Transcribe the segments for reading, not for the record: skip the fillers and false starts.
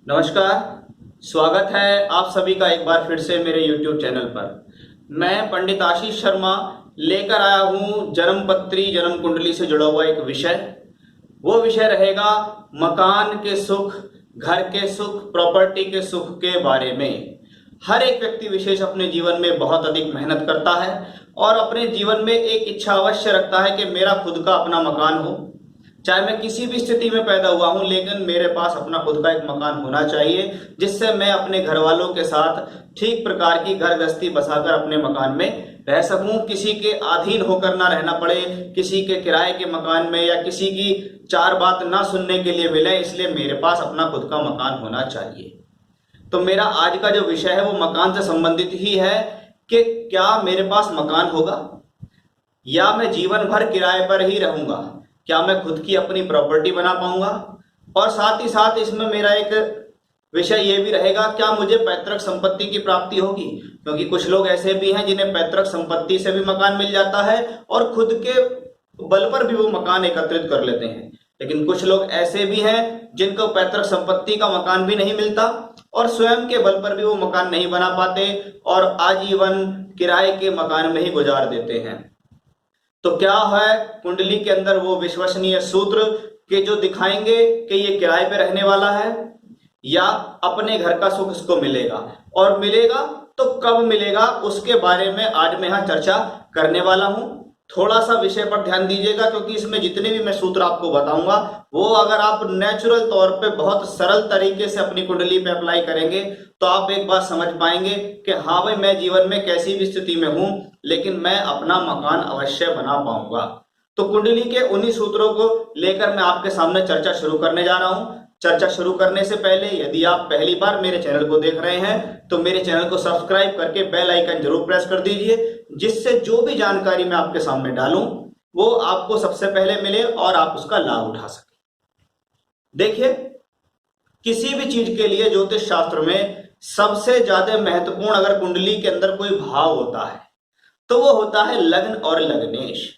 नमस्कार। स्वागत है आप सभी का एक बार फिर से मेरे YouTube चैनल पर। मैं पंडित आशीष शर्मा लेकर आया हूँ जन्मपत्री जन्म कुंडली से जुड़ा हुआ एक विषय। वो विषय रहेगा मकान के सुख, घर के सुख, प्रॉपर्टी के सुख के बारे में। हर एक व्यक्ति विशेष अपने जीवन में बहुत अधिक मेहनत करता है और अपने जीवन में एक इच्छा अवश्य रखता है कि मेरा खुद का अपना मकान हो। चाहे मैं किसी भी स्थिति में पैदा हुआ हूं, लेकिन मेरे पास अपना खुद का एक मकान होना चाहिए जिससे मैं अपने घर वालों के साथ ठीक प्रकार की घर गृहस्थी बसाकर अपने मकान में रह सकूं, किसी के अधीन होकर ना रहना पड़े, किसी के किराए के मकान में या किसी की चार बात ना सुनने के लिए मिले। इसलिए मेरे पास अपना खुद का मकान होना चाहिए। तो मेरा आज का जो विषय है वो मकान से संबंधित ही है कि क्या मेरे पास मकान होगा या मैं जीवन भर किराए पर ही रहूंगा, क्या मैं खुद की अपनी प्रॉपर्टी बना पाऊंगा। और साथ ही साथ इसमें मेरा एक विषय ये भी रहेगा, क्या मुझे पैतृक संपत्ति की प्राप्ति होगी, क्योंकि कुछ लोग ऐसे भी हैं जिन्हें पैतृक संपत्ति से भी मकान मिल जाता है और खुद के बल पर भी वो मकान एकत्रित कर लेते हैं। लेकिन कुछ लोग ऐसे भी हैं जिनको पैतृक संपत्ति का मकान भी नहीं मिलता और स्वयं के बल पर भी वो मकान नहीं बना पाते और आजीवन किराए के मकान में ही गुजार देते हैं। तो क्या है कुंडली के अंदर वो विश्वसनीय सूत्र के जो दिखाएंगे कि ये किराए पे रहने वाला है या अपने घर का सुख इसको मिलेगा, और मिलेगा तो कब मिलेगा, उसके बारे में आज मैं यहाँ चर्चा करने वाला हूं। थोड़ा सा विषय पर ध्यान दीजिएगा, क्योंकि इसमें जितने भी मैं सूत्र आपको बताऊंगा वो अगर आप नेचुरल तौर पे बहुत सरल तरीके से अपनी कुंडली पे अप्लाई करेंगे तो आप एक बात समझ पाएंगे कि हाँ भाई, मैं जीवन में कैसी भी स्थिति में हूं लेकिन मैं अपना मकान अवश्य बना पाऊंगा। तो कुंडली के उन्हीं सूत्रों को लेकर मैं आपके सामने चर्चा शुरू करने जा रहा हूं। चर्चा शुरू करने से पहले यदि आप पहली बार मेरे चैनल को देख रहे हैं तो मेरे चैनल को सब्सक्राइब करके बेल आइकन जरूर प्रेस कर दीजिए, जिससे जो भी जानकारी मैं आपके सामने डालूं वो आपको सबसे पहले मिले और आप उसका लाभ उठा सकें। देखिए, किसी भी चीज के लिए ज्योतिष शास्त्र में सबसे ज्यादा महत्वपूर्ण अगर कुंडली के अंदर कोई भाव होता है तो वो होता है लग्न और लग्नेश।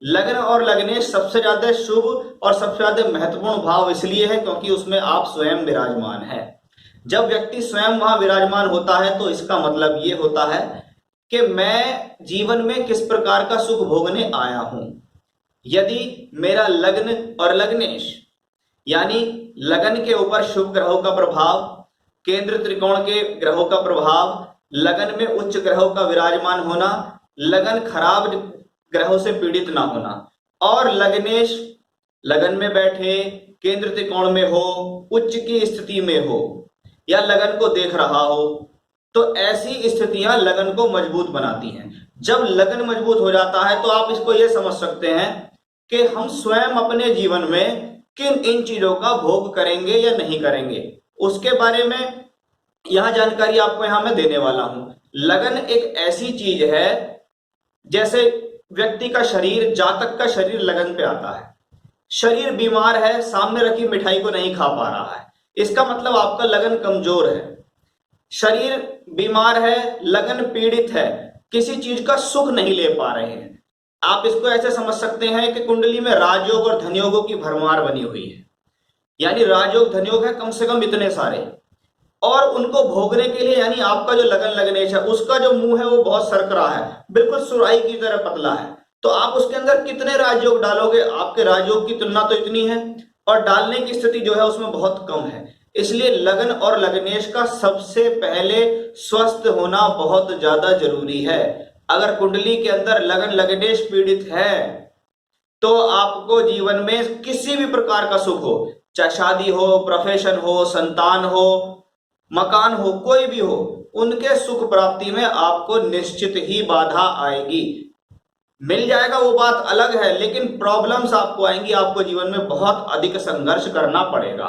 लग्न और लग्नेश सबसे ज्यादा शुभ और सबसे ज्यादा महत्वपूर्ण भाव इसलिए है क्योंकि उसमें आप स्वयं विराजमान है। जब व्यक्ति स्वयं वहां विराजमान होता है तो इसका मतलब ये होता है कि मैं जीवन में किस प्रकार का सुख भोगने आया हूं। यदि मेरा लग्न और लग्नेश यानी लगन के ऊपर शुभ ग्रहों का प्रभाव, केंद्र त्रिकोण के ग्रहों का प्रभाव, लगन में उच्च ग्रहों का विराजमान होना, लगन खराब ग्रहों से पीड़ित ना होना, और लग्नेश लगन में बैठे केंद्र त्रिकोण में हो, उच्च की स्थिति में हो या लगन को देख रहा हो, तो ऐसी स्थितियां लगन को मजबूत बनाती हैं। जब लगन मजबूत हो जाता है तो आप इसको यह समझ सकते हैं कि हम स्वयं अपने जीवन में किन इन चीजों का भोग करेंगे या नहीं करेंगे, उसके बारे में यह जानकारी आपको यहां मैं देने वाला हूं। लगन एक ऐसी चीज है जैसे व्यक्ति का शरीर, जातक का शरीर लगन पे आता है। शरीर बीमार है, सामने रखी मिठाई को नहीं खा पा रहा है, इसका मतलब आपका लगन कमजोर है। शरीर बीमार है, लगन पीड़ित है, किसी चीज का सुख नहीं ले पा रहे हैं। आप इसको ऐसे समझ सकते हैं कि कुंडली में राजयोग और धनयोगों की भरमार बनी हुई है। यानी राजयोग धनयोग है कम से कम इतने सारे, और उनको भोगने के लिए यानी आपका जो लगन लग्नेश है उसका जो मुंह है वो बहुत सरकरा है, बिल्कुल सुराही की तरह पतला है। तो आप उसके अंदर कितने राजयोग डालोगे, आपके राजयोग की तुलना तो इतनी है और डालने की स्थिति जो है उसमें बहुत कम है। इसलिए लगन और लग्नेश का सबसे पहले स्वस्थ होना बहुत ज्यादा जरूरी है। अगर कुंडली के अंदर लगन लग्नेश पीड़ित है तो आपको जीवन में किसी भी प्रकार का सुख हो, चाहे शादी हो, प्रोफेशन हो, संतान हो, मकान हो, कोई भी हो, उनके सुख प्राप्ति में आपको निश्चित ही बाधा आएगी। मिल जाएगा वो बात अलग है, लेकिन प्रॉब्लम्स आपको आएंगी, आपको जीवन में बहुत अधिक संघर्ष करना पड़ेगा।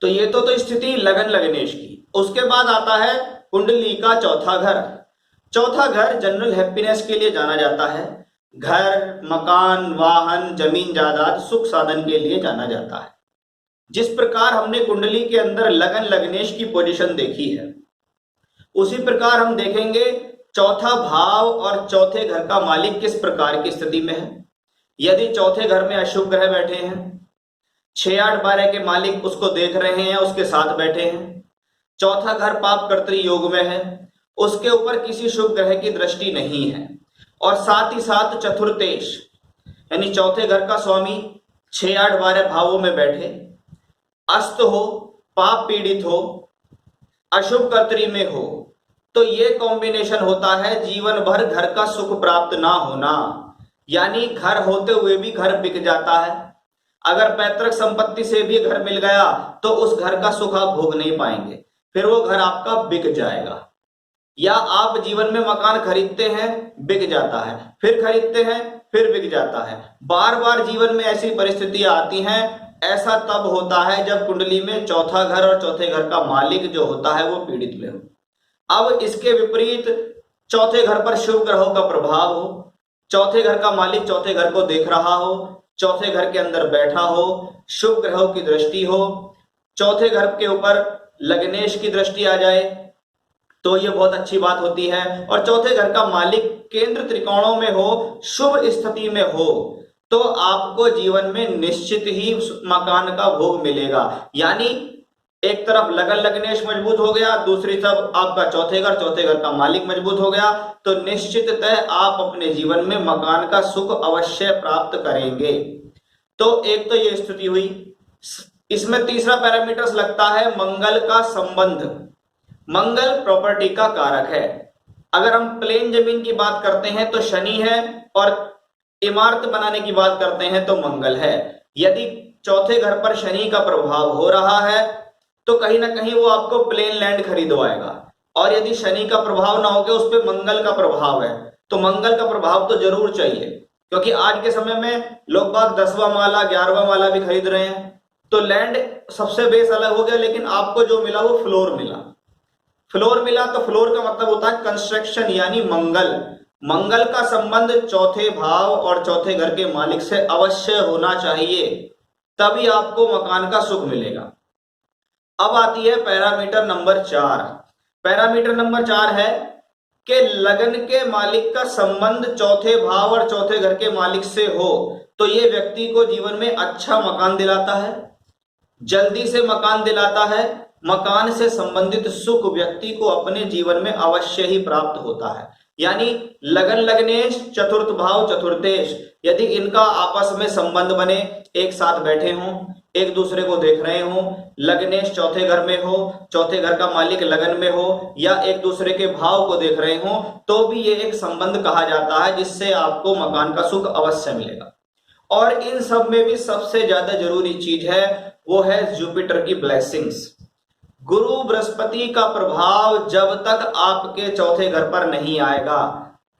तो ये तो स्थिति लगन लग्नेश की। उसके बाद आता है कुंडली का चौथा घर। चौथा घर जनरल हैप्पीनेस के लिए जाना जाता है। घर, मकान, वाहन, जमीन जायदाद, सुख साधन के लिए जाना जाता है। जिस प्रकार हमने कुंडली के अंदर लगन लग्नेश की पोजीशन देखी है, उसी प्रकार हम देखेंगे चौथा भाव और चौथे घर का मालिक किस प्रकार की स्थिति में है। यदि चौथे घर में अशुभ ग्रह बैठे हैं 6 8 12 के मालिक उसको देख रहे हैं, उसके साथ बैठे हैं। चौथा घर पाप कर्तरी योग में है, उसके ऊपर किसी शुभ ग्रह की दृष्टि नहीं है। और साथ ही साथ चतुर्थेश यानी चौथे घर का स्वामी 6 8 12 भावों में बैठे, अस्त हो, पाप पीड़ित हो, अशुभ कर्तरी में हो, तो ये कॉम्बिनेशन होता है जीवन भर घर का सुख प्राप्त ना होना। यानी घर होते हुए भी घर बिक जाता है। अगर पैतृक संपत्ति से भी घर मिल गया तो उस घर का सुख आप भोग नहीं पाएंगे, फिर वो घर आपका बिक जाएगा। या आप जीवन में मकान खरीदते हैं, बिक जाता है, फिर खरीदते हैं, फिर बिक जाता है। बार बार जीवन में ऐसी परिस्थितियां आती हैं। ऐसा तब होता है जब कुंडली में चौथा घर और चौथे घर का मालिक जो होता है वो पीड़ित में हो। अब इसके विपरीत चौथे घर पर शुभ ग्रहों का प्रभाव हो, चौथे घर का मालिक चौथे घर को देख रहा हो, चौथे घर के अंदर बैठा हो, शुभ ग्रहों की दृष्टि हो, चौथे घर के ऊपर लग्नेश की दृष्टि आ जाए तो ये बहुत अच्छी बात होती है। और चौथे घर का मालिक केंद्र त्रिकोणों में हो, शुभ स्थिति में हो, तो आपको जीवन में निश्चित ही मकान का भोग मिलेगा। यानी एक तरफ लगन लग्नेश मजबूत हो गया, दूसरी तरफ आपका चौथे घर का मालिक मजबूत हो गया, तो निश्चिततः आप अपने जीवन में मकान का सुख अवश्य प्राप्त करेंगे। तो एक तो ये स्थिति हुई। इसमें तीसरा पैरामीटर्स लगता है मंगल का संबंध। मंगल प्रॉपर्टी का कारक है। अगर हम प्लेन जमीन की बात करते हैं तो शनि है, और इमारत बनाने की बात करते हैं तो मंगल है। यदि चौथे घर पर शनि का प्रभाव हो रहा है तो कहीं ना कहीं वो आपको प्लेन लैंड खरीदवाएगा, और यदि शनि का प्रभाव ना होकर उस पर मंगल का प्रभाव है तो मंगल का प्रभाव तो जरूर चाहिए, क्योंकि आज के समय में लोग बाग 10वां माला 11वां माला भी खरीद रहे हैं। तो लैंड सबसे बेस अलग हो गया, लेकिन आपको जो मिला वो फ्लोर मिला। फ्लोर मिला तो फ्लोर का मतलब होता है कंस्ट्रक्शन, यानी मंगल। मंगल का संबंध चौथे भाव और चौथे घर के मालिक से अवश्य होना चाहिए, तभी आपको मकान का सुख मिलेगा। अब आती है पैरामीटर नंबर 4। पैरामीटर नंबर 4 है कि लगन के मालिक का संबंध चौथे भाव और चौथे घर के मालिक से हो तो ये व्यक्ति को जीवन में अच्छा मकान दिलाता है, जल्दी से मकान दिलाता है। मकान से संबंधित सुख व्यक्ति को अपने जीवन में अवश्य ही प्राप्त होता है। यानी लगन लग्नेश चतुर्थ भाव चतुर्थेश, यदि इनका आपस में संबंध बने, एक साथ बैठे हों, एक दूसरे को देख रहे हों, लग्नेश चौथे घर में हो, चौथे घर का मालिक लगन में हो, या एक दूसरे के भाव को देख रहे हों, तो भी ये एक संबंध कहा जाता है जिससे आपको मकान का सुख अवश्य मिलेगा। और इन सब में भी सबसे ज्यादा जरूरी चीज है वो है जुपिटर की ब्लेसिंग्स। गुरु बृहस्पति का प्रभाव जब तक आपके चौथे घर पर नहीं आएगा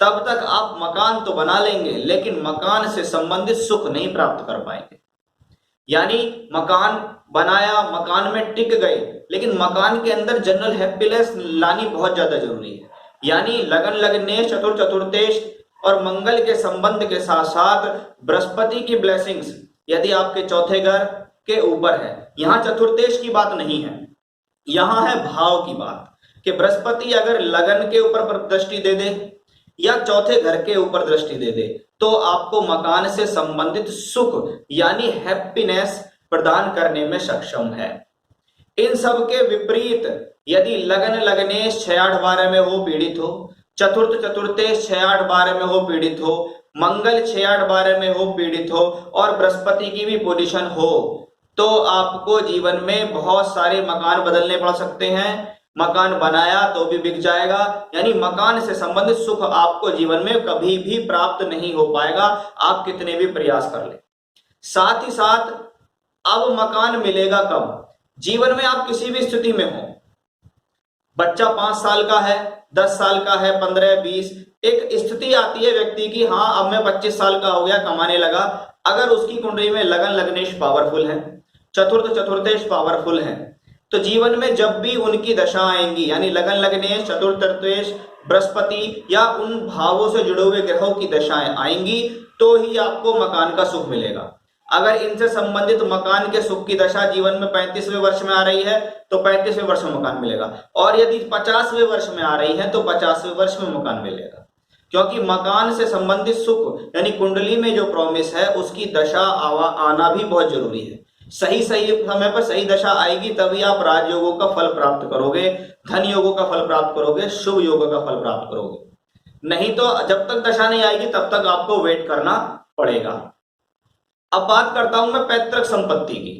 तब तक आप मकान तो बना लेंगे, लेकिन मकान से संबंधित सुख नहीं प्राप्त कर पाएंगे। यानी मकान बनाया, मकान में टिक गए, लेकिन मकान के अंदर जनरल हैप्पीनेस लानी बहुत ज्यादा जरूरी है। यानी लगन लगनेश चतुर्थेश और मंगल के संबंध के साथ साथ बृहस्पति की ब्लेसिंग्स यदि आपके चौथे घर के ऊपर है। यहां चतुर्थेश की बात नहीं है, यहां है भाव की बात, कि बृहस्पति अगर लगन के ऊपर दृष्टि दे दे या चौथे घर के ऊपर दृष्टि दे दे तो आपको मकान से संबंधित सुख यानी हैप्पीनेस प्रदान करने में सक्षम है। इन सब के विपरीत यदि लगन लगनेश 6 8 12 में हो, पीड़ित हो, चतुर्थेश 6 8 12 में हो, पीड़ित हो, मंगल 6 8 12 में हो, पीड़ित हो, और बृहस्पति की भी पोजीशन हो, तो आपको जीवन में बहुत सारे मकान बदलने पड़ सकते हैं। मकान बनाया तो भी बिक जाएगा, यानी मकान से संबंधित सुख आपको जीवन में कभी भी प्राप्त नहीं हो पाएगा, आप कितने भी प्रयास कर ले। साथ ही साथ अब मकान मिलेगा कब? जीवन में आप किसी भी स्थिति में हो, बच्चा 5 साल का है, 10 साल का है, 15 20, एक स्थिति आती है व्यक्ति की, हाँ अब मैं 25 साल का हो गया, कमाने लगा। अगर उसकी कुंडली में लगन लगनेश पावरफुल है, चतुर्थेश पावरफुल है, तो जीवन में जब भी उनकी दशा आएंगी, यानी लगन लगनेश चतुर्थेश बृहस्पति या उन भावों से जुड़े हुए ग्रहों की दशाएं आएंगी तो ही आपको मकान का सुख मिलेगा। अगर इनसे संबंधित मकान के सुख की दशा जीवन में 35वें वर्ष में आ रही है तो 35वें वर्ष में मकान मिलेगा, और यदि 50वें वर्ष में आ रही है तो 50वें वर्ष में मकान मिलेगा। क्योंकि मकान से संबंधित सुख यानी कुंडली में जो प्रॉमिस है उसकी दशा आना भी बहुत जरूरी है। सही सही समय पर सही दशा आएगी तभी आप राजयोगों का फल प्राप्त करोगे, धन योगों का फल प्राप्त करोगे, शुभ योगों का फल प्राप्त करोगे। नहीं तो जब तक दशा नहीं आएगी तब तक आपको वेट करना पड़ेगा। अब बात करता हूं मैं पैतृक संपत्ति की।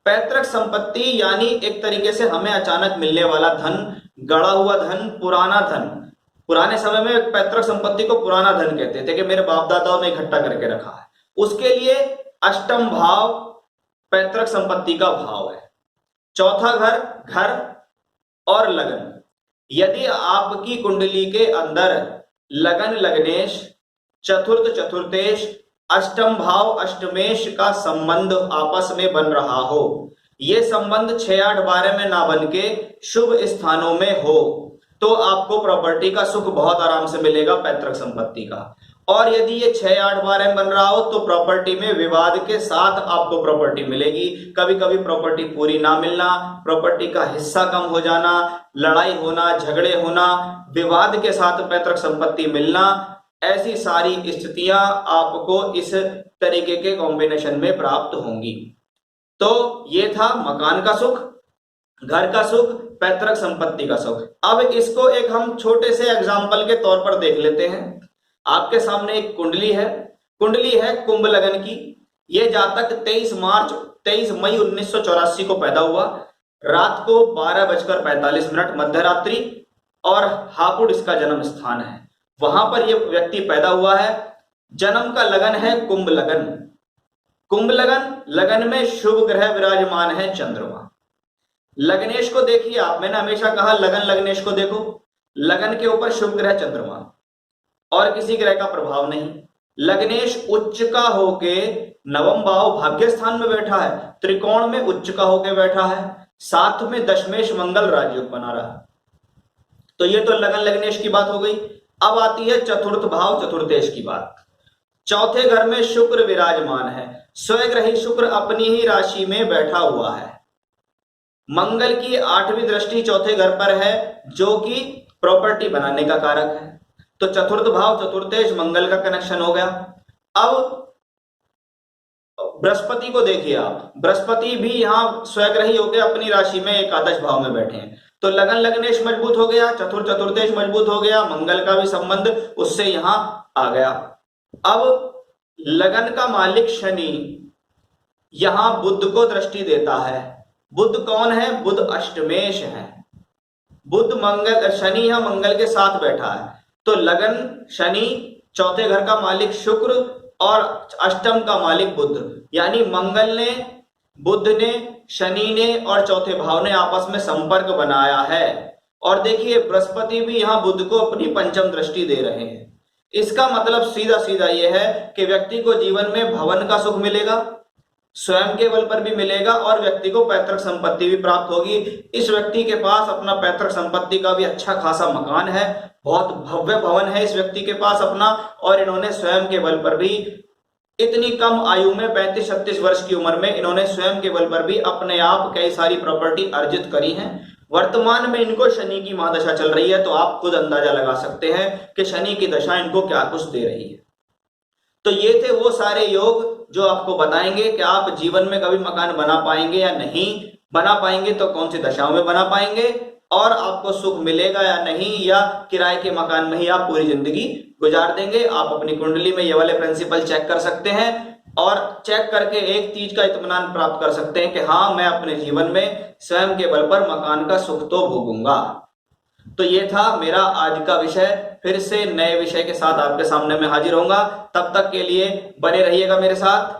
पैतृक संपत्ति यानी एक तरीके से हमें अचानक मिलने वाला धन, गड़ा हुआ धन, पुराना धन। पुराने समय में पैतृक संपत्ति को पुराना धन कहते थे कि मेरे बाप दादाओं ने इकट्ठा करके रखा है। उसके लिए अष्टम भाव पैतृक संपत्ति का भाव है। चौथा घर, घर और लगन। यदि आपकी कुंडली के अंदर लगन, लग्नेश, चतुर्थ, चतुर्थेश, अष्टम भाव, अष्टमेश का संबंध आपस में बन रहा हो, यह संबंध 6, 8, 12 में ना बन के शुभ स्थानों में हो, तो आपको प्रॉपर्टी का सुख बहुत आराम से मिलेगा, पैतृक संपत्ति का। और यदि ये 6, 8, 12 में बन रहा हो तो प्रॉपर्टी में विवाद के साथ आपको प्रॉपर्टी मिलेगी। कभी कभी प्रॉपर्टी पूरी ना मिलना, प्रॉपर्टी का हिस्सा कम हो जाना, लड़ाई होना, झगड़े होना, विवाद के साथ पैतृक संपत्ति मिलना, ऐसी सारी स्थितियां आपको इस तरीके के कॉम्बिनेशन में प्राप्त होंगी। तो ये था मकान का सुख, घर का सुख, पैतृक संपत्ति का सुख। अब इसको एक हम छोटे से एग्जाम्पल के तौर पर देख लेते हैं। आपके सामने एक कुंडली है कुंभ लगन की। ये जातक 23 मई 1984 को पैदा हुआ। रात को 12:45 मध्य रात्रि और हापुड़ इसका जन्म स्थान है, वहां पर यह व्यक्ति पैदा हुआ है। जन्म का लगन है कुंभ लगन। कुंभ लगन, लगन में शुभ ग्रह विराजमान है चंद्रमा। लग्नेश को देखिए आप, मैंने हमेशा कहा लगन लग्नेश को देखो, लगन के ऊपर शुभ ग्रह चंद्रमा और किसी ग्रह का प्रभाव नहीं। लग्नेश उच्च का होके नवम भाव भाग्य स्थान में बैठा है, त्रिकोण में उच्च का होके बैठा है, साथ में दशमेश मंगल राजयोग बना रहा है। तो ये तो लगन लग्नेश की बात हो गई। अब आती है चतुर्थ भाव चतुर्थेश की बात। चौथे घर में शुक्र विराजमान है, स्वग्रही शुक्र अपनी ही राशि में बैठा हुआ है। मंगल की 8वीं दृष्टि चौथे घर पर है जो कि प्रॉपर्टी बनाने का कारक है। तो चतुर्थ भाव चतुर्थेश मंगल का कनेक्शन हो गया। अब बृहस्पति को देखिए आप, बृहस्पति भी यहां स्वग्रही होकर अपनी राशि में एकादश भाव में बैठे हैं। तो लगन लग्नेश मजबूत हो गया, चतुर्थेश मजबूत हो गया, मंगल का भी संबंध उससे यहां आ गया। अब लगन का मालिक शनि यहां बुध को दृष्टि देता है। बुध कौन है? बुध अष्टमेश है। बुध मंगल, शनि यहां मंगल के साथ बैठा है। तो लगन शनि, चौथे घर का मालिक शुक्र और अष्टम का मालिक बुध, यानी मंगल ने, बुध ने, शनि ने और चौथे भाव ने आपस में संपर्क बनाया है। और देखिए बृहस्पति भी यहां बुध को अपनी पंचम दृष्टि दे रहे हैं। इसका मतलब सीधा सीधा यह है कि व्यक्ति को जीवन में भवन का सुख मिलेगा, स्वयं के बल पर भी मिलेगा और व्यक्ति को पैतृक संपत्ति भी प्राप्त होगी। इस व्यक्ति के पास अपना पैतृक संपत्ति का भी अच्छा खासा मकान है, बहुत भव्य भवन है इस व्यक्ति के पास अपना, और इन्होंने स्वयं के बल पर भी इतनी कम आयु में 35-36 वर्ष की उम्र में इन्होंने स्वयं के बल पर भी अपने आप कई सारी प्रॉपर्टी अर्जित करी है। वर्तमान में इनको शनि की महादशा चल रही है, तो आप खुद अंदाजा लगा सकते हैं कि शनि की दशा इनको क्या कुछ दे रही है। तो ये थे वो सारे योग जो आपको बताएंगे कि आप जीवन में कभी मकान बना पाएंगे या नहीं बना पाएंगे, तो कौन सी दशाओं में बना पाएंगे, और आपको सुख मिलेगा या नहीं, या किराए के मकान में ही आप पूरी जिंदगी गुजार देंगे। आप अपनी कुंडली में ये वाले प्रिंसिपल चेक कर सकते हैं और चेक करके एक चीज का इत्मीनान प्राप्त कर सकते हैं कि हाँ, मैं अपने जीवन में स्वयं के बल पर मकान का सुख तो भोगूंगा। तो ये था मेरा आज का विषय। फिर से नए विषय के साथ आपके सामने मैं हाजिर होऊंगा। तब तक के लिए बने रहिएगा मेरे साथ।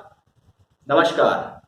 नमस्कार।